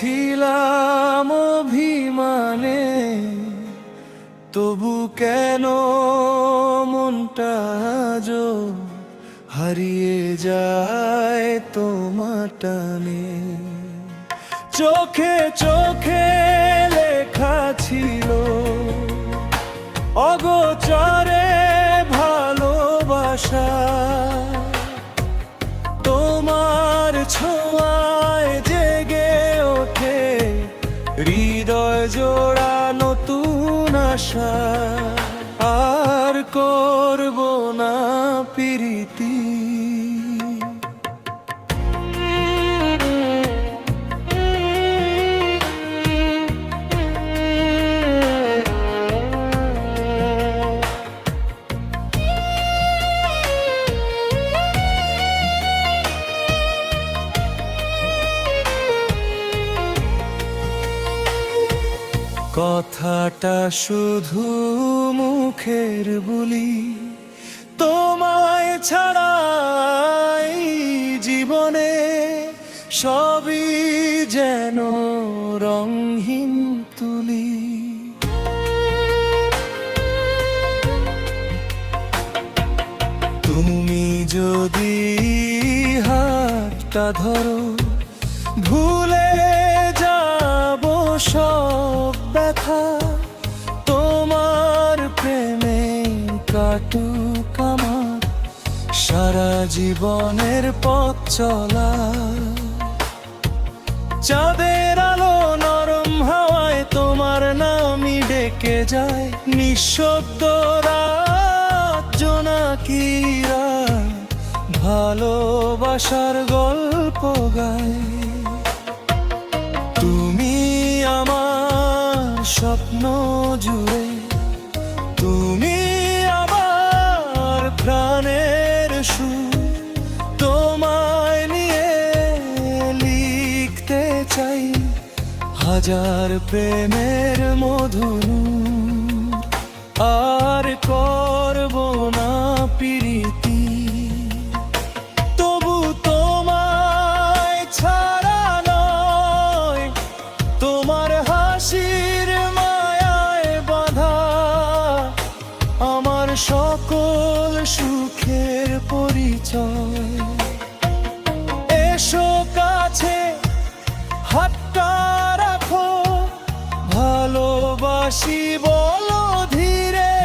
ছিলাম অভিমানে, তবু কেন মনটা আজও হারিয়ে যায় তোমার টানে। চোখে চোখে লেখা ছিল অগোচরে ভালোবাসা, তোমার ছোঁয়ায় জেগে ওঠে হৃদয় জোড়া নতুন আশা। আর করব না প্রীতি, কথাটা শুধু মুখের বুলি, তোমায় ছাড়াই জীবনে সবই যেন রঙহীন তুলি। তুমি যদি হাতটা ধরো, ভুলে যাব সব ব্যথা। তোমার প্রেমে কাটুক আমার সারা জীবনের পথ চলা। চাঁদের আলো নরম হাওয়ায় তোমার নামই ডেকে যায়, নিঃশব্দ রাত জোনাকিরা ভালোবাসার গল্প গায়। তুমি আমার স্বপ্ন জুড়ে, তুমি আমার প্রাণের সুর। তোমায় নিয়ে লিখতে চাই হাজার প্রেমের মধুর। আর করব না প্রীতি, তবু তোমায় ছাড়া নয়। তোমার হাসির মায়ায় বাঁধা আমার সকল সুখের পরিচয়। এসো কাছে হাতটা রাখো, ভালোবাসি বলো ধীরে।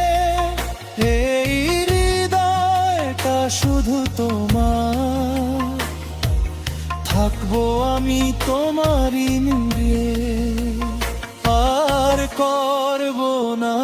এই হৃদয়টা শুধু তোমার, থাকবো আমি তোমারই নীড়ে। আর করব না